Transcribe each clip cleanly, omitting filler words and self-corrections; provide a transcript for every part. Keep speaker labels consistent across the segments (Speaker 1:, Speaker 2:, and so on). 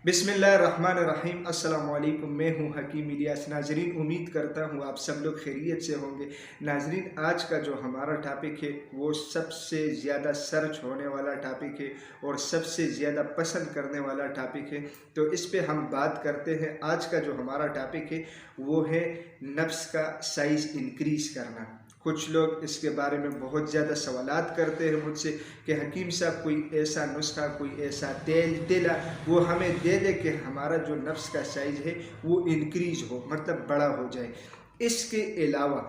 Speaker 1: बिस्मिल्लाहिर्रहमानिर्रहीम। अस्सलाम वालेकुम। मैं हूँ हकीम इलियास। नाजरीन, उम्मीद करता हूँ आप सब लोग खैरियत से होंगे। नाजरीन, आज का जो हमारा टॉपिक है वो सबसे ज़्यादा सर्च होने वाला टॉपिक है और सबसे ज़्यादा पसंद करने वाला टॉपिक है। तो इस पे हम बात करते हैं। आज का जो हमारा टॉपिक है वो है नफ्स का साइज़ इंक्रीज़ करना। कुछ लोग इसके बारे में बहुत ज़्यादा सवालात करते हैं मुझसे कि हकीम साहब कोई ऐसा नुस्खा, कोई ऐसा तेल तेला वो हमें दे दे कि हमारा जो नफ्स का साइज़ है वो इंक्रीज हो, मतलब बड़ा हो जाए। इसके अलावा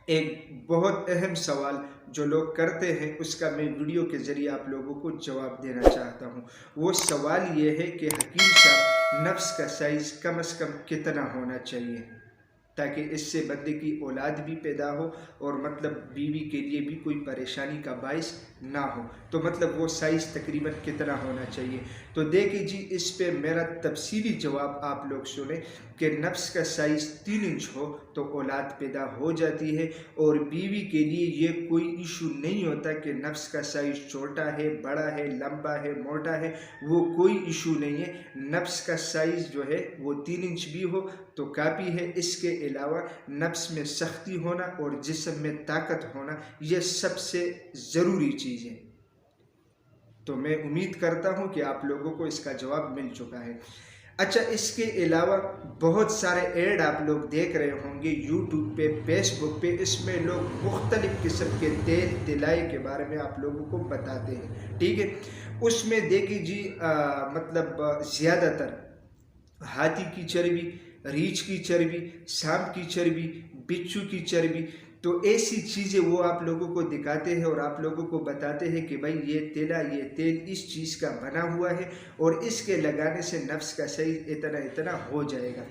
Speaker 1: एक बहुत अहम सवाल जो लोग करते हैं उसका मैं वीडियो के ज़रिए आप लोगों को जवाब देना चाहता हूँ। वो सवाल ये है कि हकीम साहब नफ्स का साइज़ कम से कम कितना होना चाहिए ताकि इससे बंदे की औलाद भी पैदा हो और मतलब बीवी के लिए भी कोई परेशानी का बाइस ना हो। तो मतलब वो साइज़ तकरीबन कितना होना चाहिए। तो देखिए जी, इस पे मेरा तफसीली जवाब आप लोग सुने कि नफ्स का साइज़ 3 इंच हो तो औलाद पैदा हो जाती है और बीवी के लिए ये कोई इशू नहीं होता कि नफ्स का साइज़ छोटा है, बड़ा है, लंबा है, मोटा है, वो कोई इशू नहीं है। नफ्स का साइज़ जो है वो 3 इंच भी हो तो काफ़ी है। इसके अलावा नफ्स में सख्ती होना और जिस्म में ताकत होना ये सबसे ज़रूरी चीज़ है। तो मैं उम्मीद करता हूँ कि आप लोगों को इसका जवाब मिल चुका है। अच्छा, इसके अलावा बहुत सारे ऐड आप लोग देख रहे होंगे यूट्यूब पे, फेसबुक पे। इसमें लोग मुख्तलिफ़ किस्म के तेल तिलाई के बारे में आप लोगों को बताते हैं, ठीक है। उसमें देखिए जी, मतलब ज़्यादातर हाथी की चर्बी, रीछ की चर्बी, सांप की चर्बी, बिच्छू की चर्बी, तो ऐसी चीज़ें वो आप लोगों को दिखाते हैं और आप लोगों को बताते हैं कि भाई ये तेल इस चीज़ का बना हुआ है और इसके लगाने से नफ्स का सही इतना इतना हो जाएगा।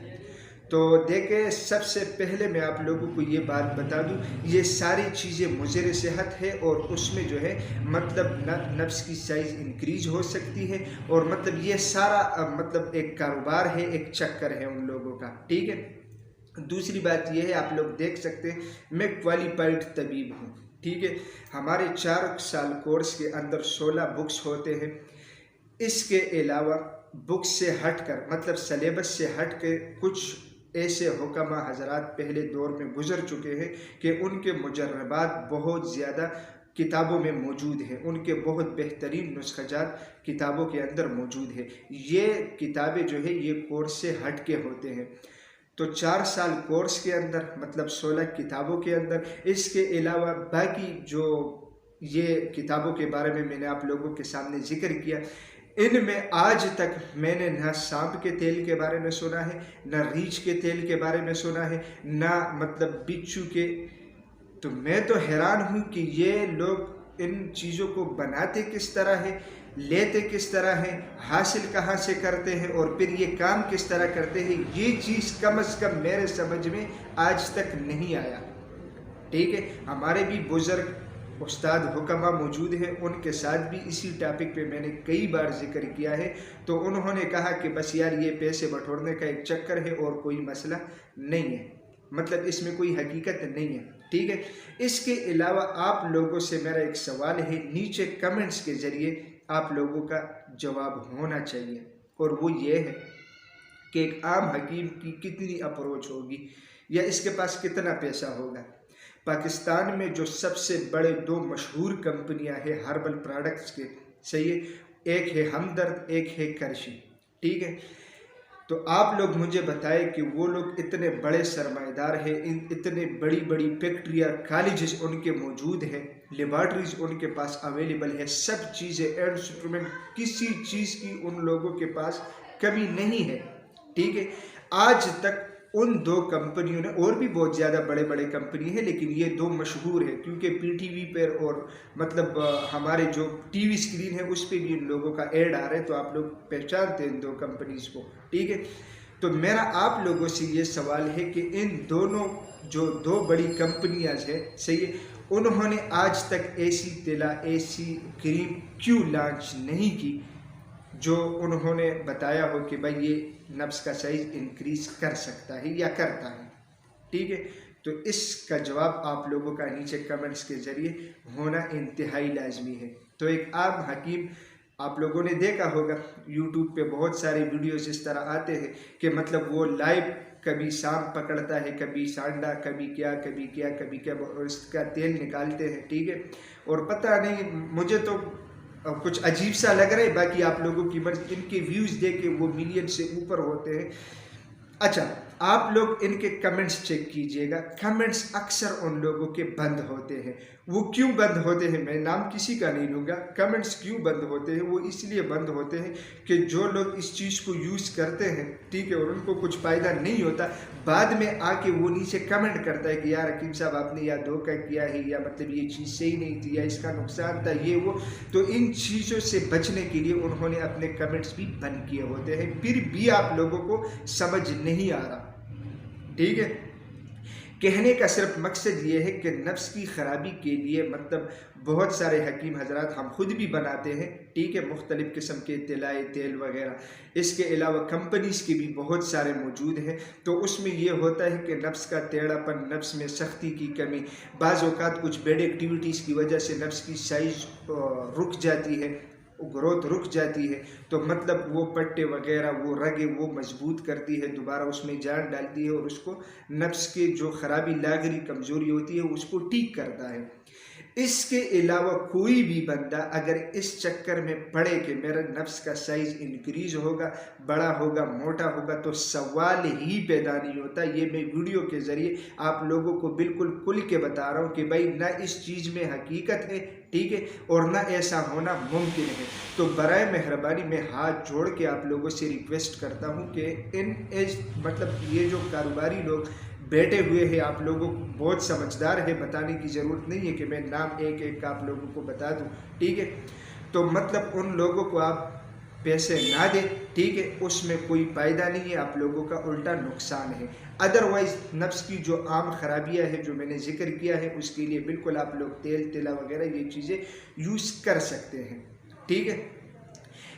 Speaker 1: तो देखें, सबसे पहले मैं आप लोगों को ये बात बता दूं, ये सारी चीज़ें मुज़र सेहत है और उसमें जो है मतलब नफ्स की साइज़ इंक्रीज हो सकती है और मतलब ये सारा मतलब एक कारोबार है, एक चक्कर है उन लोगों का, ठीक है। दूसरी बात यह है, आप लोग देख सकते हैं मैं क्वालिफाइड तबीब हूँ, ठीक है। हमारे 4 साल कोर्स के अंदर 16 बुक्स होते हैं। इसके अलावा बुक्स से हटकर मतलब सलेबस से हट के कुछ ऐसे हुक्मा हजरात पहले दौर में गुजर चुके हैं कि उनके मुजर्रबात बहुत ज़्यादा किताबों में मौजूद है, उनके बहुत बेहतरीन नुस्ख़ाजात किताबों के अंदर मौजूद है। ये किताबें जो है ये कोर्स से हट के होते हैं। तो 4 साल कोर्स के अंदर मतलब 16 किताबों के अंदर, इसके अलावा बाकी जो ये किताबों के बारे में मैंने आप लोगों के सामने जिक्र किया, इनमें आज तक मैंने ना सांप के तेल के बारे में सुना है, ना रीछ के तेल के बारे में सुना है, ना मतलब बिच्छू के। तो मैं तो हैरान हूँ कि ये लोग इन चीज़ों को बनाते किस तरह है, लेते किस तरह है, हासिल कहाँ से करते हैं और फिर ये काम किस तरह करते हैं। ये चीज़ कम से कम मेरे समझ में आज तक नहीं आया, ठीक है। हमारे भी बुजुर्ग उस्ताद हुक्मा मौजूद हैं, उनके साथ भी इसी टॉपिक पे मैंने कई बार जिक्र किया है। तो उन्होंने कहा कि बस यार ये पैसे बटोरने का एक चक्कर है और कोई मसला नहीं है, मतलब इसमें कोई हकीकत नहीं है, ठीक है। इसके अलावा आप लोगों से मेरा एक सवाल है, नीचे कमेंट्स के ज़रिए आप लोगों का जवाब होना चाहिए और वो ये है कि एक आम हकीम की कितनी अप्रोच होगी या इसके पास कितना पैसा होगा। पाकिस्तान में जो सबसे बड़े 2 मशहूर कंपनियां हैं हर्बल प्रोडक्ट्स के, सही है, एक है हमदर्द, एक है करशी, ठीक है। तो आप लोग मुझे बताएं कि वो लोग इतने बड़े सरमाएदार हैं, इतने बड़ी बड़ी फैक्ट्रियाँ, कॉलेजेस उनके मौजूद हैं, लेबॉर्ट्रीज उनके पास अवेलेबल है, सब चीज़ें, इंस्ट्रूमेंट, किसी चीज़ की उन लोगों के पास कमी नहीं है, ठीक है। आज तक उन 2 कंपनियों ने, और भी बहुत ज़्यादा बड़े बड़े कंपनी है लेकिन ये 2 मशहूर है क्योंकि पीटीवी पर और मतलब हमारे जो टीवी स्क्रीन है उस पर भी इन लोगों का ऐड आ रहा है, तो आप लोग पहचानते हैं इन 2 कंपनीज को, ठीक है। तो मेरा आप लोगों से ये सवाल है कि इन दोनों जो 2 बड़ी कंपनियां हैं, सही है, उन्होंने आज तक ऐसी तेला, ऐसी क्रीम क्यों लॉन्च नहीं की जो उन्होंने बताया हो कि भाई ये नफ्स का साइज इंक्रीज कर सकता है या करता है, ठीक है। तो इसका जवाब आप लोगों का नीचे कमेंट्स के ज़रिए होना इंतहाई लाजमी है। तो एक आम हकीम आप लोगों ने देखा होगा यूट्यूब पे बहुत सारे वीडियोस इस तरह आते हैं कि मतलब वो लाइव कभी सांप पकड़ता है, कभी सांडा, कभी क्या कभी क्या कभी क्या, और इसका तेल निकालते हैं, ठीक है। और पता नहीं, मुझे तो कुछ अजीब सा लग रहा है, बाकी आप लोगों की मर्जी। इनके व्यूज़ देख के वो मिलियन से ऊपर होते हैं। अच्छा, आप लोग इनके कमेंट्स चेक कीजिएगा, कमेंट्स अक्सर उन लोगों के बंद होते हैं। वो क्यों बंद होते हैं, मैं नाम किसी का नहीं लूँगा, कमेंट्स क्यों बंद होते हैं, वो इसलिए बंद होते हैं कि जो लोग इस चीज़ को यूज़ करते हैं, ठीक है, और उनको कुछ फ़ायदा नहीं होता, बाद में आके वो नीचे कमेंट करता है कि यार हकीम साहब आपने या धोखा किया है, या मतलब ये चीज़ सही नहीं थी, या इसका नुकसान था, ये वो। तो इन चीज़ों से बचने के लिए उन्होंने अपने कमेंट्स भी बंद किए होते हैं, फिर भी आप लोगों को समझ नहीं आ रहा, ठीक है। कहने का सिर्फ मकसद ये है कि नफ्स की ख़राबी के लिए मतलब बहुत सारे हकीम हजरात हम खुद भी बनाते हैं, ठीक है, मुख्तलिफ़ किस्म के तिलाए तेल वगैरह। इसके अलावा कंपनीज़ के भी बहुत सारे मौजूद हैं। तो उसमें ये होता है कि नफ्स का टेढ़ापन, नफ्स में सख्ती की कमी, बाज़ औक़ात कुछ बैड एक्टिविटीज़ की वजह से नफ्स की साइज़ रुक जाती है, ग्रोथ रुक जाती है। तो मतलब वो पट्टे वगैरह, वो रगे वो मजबूत करती है, दोबारा उसमें जान डालती है और उसको नफ्स के जो ख़राबी लागरी कमज़ोरी होती है उसको ठीक करता है। इसके अलावा कोई भी बंदा अगर इस चक्कर में पड़े कि मेरा नफ्स का साइज़ इंक्रीज़ होगा, बड़ा होगा, मोटा होगा, तो सवाल ही पैदा नहीं होता। ये मैं वीडियो के ज़रिए आप लोगों को बिल्कुल खुल के बता रहा हूँ कि भाई ना इस चीज़ में हकीकत है, ठीक है, और ना ऐसा होना मुमकिन है। तो बराए मेहरबानी मैं हाथ जोड़ के आप लोगों से रिक्वेस्ट करता हूँ कि इन एज मतलब ये जो कारोबारी लोग बैठे हुए हैं, आप लोगों को बहुत समझदार है, बताने की ज़रूरत नहीं है कि मैं नाम एक एक का आप लोगों को बता दूं, ठीक है। तो मतलब उन लोगों को आप पैसे ना दें, ठीक है, उसमें कोई फ़ायदा नहीं है, आप लोगों का उल्टा नुकसान है। अदरवाइज़ नफ्स की जो आम खराबियाँ हैं जो मैंने जिक्र किया है, उसके लिए बिल्कुल आप लोग तेल तिला वगैरह ये चीज़ें यूज़ कर सकते हैं, ठीक है।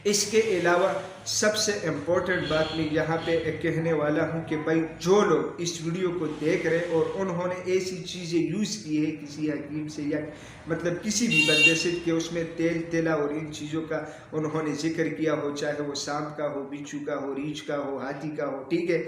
Speaker 1: इसके अलावा सबसे इम्पोर्टेंट बात मैं यहाँ पे कहने वाला हूँ कि भाई जो लोग इस वीडियो को देख रहे हैं और उन्होंने ऐसी चीज़ें यूज़ की है किसी हकीम से या मतलब किसी भी बंदे से कि उसमें तेल तेला और इन चीज़ों का उन्होंने जिक्र किया हो, चाहे वो सांप का हो, बिच्छू का हो, रीछ का हो, हाथी का हो, ठीक है,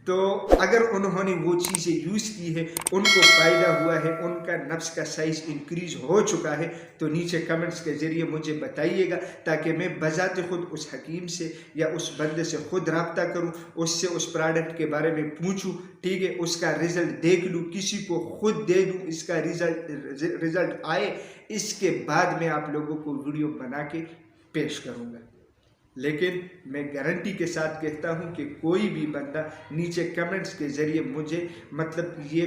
Speaker 1: तो अगर उन्होंने वो चीज़ें यूज़ की है, उनको फ़ायदा हुआ है, उनका नफ्स का साइज़ इंक्रीज़ हो चुका है, तो नीचे कमेंट्स के ज़रिए मुझे बताइएगा ताकि मैं बजाते खुद उस हकीम से या उस बंदे से खुद रब्ता करूं, उससे उस प्रोडक्ट के बारे में पूछूं, ठीक है, उसका रिज़ल्ट देख लूं, किसी को खुद दे दूं, इसका रिज़ल्ट आए, इसके बाद मैं आप लोगों को वीडियो बना के पेश करूँगा। लेकिन मैं गारंटी के साथ कहता हूं कि कोई भी बंदा नीचे कमेंट्स के ज़रिए मुझे मतलब ये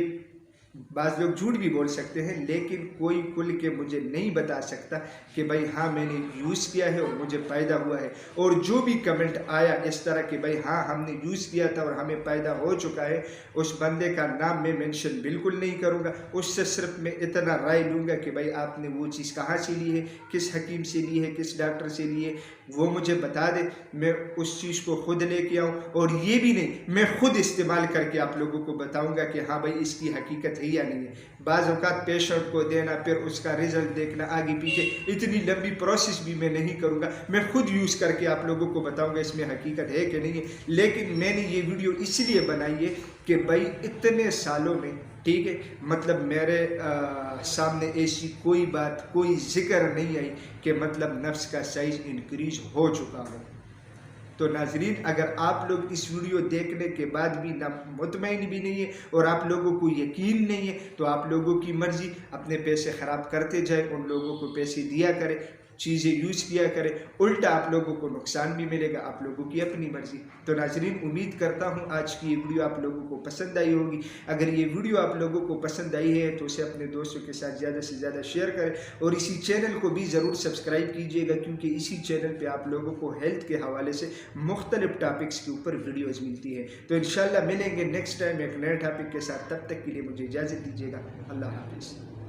Speaker 1: बाज़ लोग झूठ भी बोल सकते हैं, लेकिन कोई खुल के मुझे नहीं बता सकता कि भाई हाँ मैंने यूज़ किया है और मुझे फ़ायदा हुआ है। और जो भी कमेंट आया इस तरह कि भाई हाँ हमने यूज़ किया था और हमें फ़ायदा हो चुका है, उस बंदे का नाम मैं मेंशन बिल्कुल नहीं करूँगा। उससे सिर्फ मैं इतना राय लूँगा कि भाई आपने वो चीज़ कहाँ से ली है, किस हकीम से ली है, किस डॉक्टर से ली है, वो मुझे बता दे, मैं उस चीज़ को खुद लेके आऊँ। और ये भी नहीं, मैं खुद इस्तेमाल करके आप लोगों को बताऊँगा कि हाँ भाई इसकी हकीकत है या नहीं है। बाज़ औक़ात पेशेंट को देना, फिर उसका रिज़ल्ट देखना, आगे पीछे इतनी लंबी प्रोसेस भी मैं नहीं करूँगा। मैं खुद यूज़ करके आप लोगों को बताऊँगा इसमें हकीकत है कि नहीं है। लेकिन मैंने ये वीडियो इसलिए बनाई है कि भाई इतने सालों में, ठीक है, मतलब मेरे सामने ऐसी कोई बात, कोई जिक्र नहीं आई कि मतलब नफ्स का साइज़ इंक्रीज़ हो चुका हो। तो नाज़रीन, अगर आप लोग इस वीडियो देखने के बाद भी ना मुतमईन भी नहीं है और आप लोगों को यकीन नहीं है, तो आप लोगों की मर्ज़ी, अपने पैसे ख़राब करते जाए, उन लोगों को पैसे दिया करें, चीज़ें यूज़ किया करें, उल्टा आप लोगों को नुकसान भी मिलेगा, आप लोगों की अपनी मर्ज़ी। तो नाज़रीन, उम्मीद करता हूँ आज की ये वीडियो आप लोगों को पसंद आई होगी। अगर ये वीडियो आप लोगों को पसंद आई है तो उसे अपने दोस्तों के साथ ज़्यादा से ज़्यादा शेयर करें और इसी चैनल को भी ज़रूर सब्सक्राइब कीजिएगा, क्योंकि इसी चैनल पर आप लोगों को हेल्थ के हवाले से मुख्तलिफ टॉपिक्स के ऊपर वीडियोज़ मिलती है। तो इंशाल्लाह मिलेंगे नेक्स्ट टाइम एक नए टॉपिक के साथ। तब तक के लिए मुझे इजाज़त दीजिएगा। अल्लाह हाफ़िज़।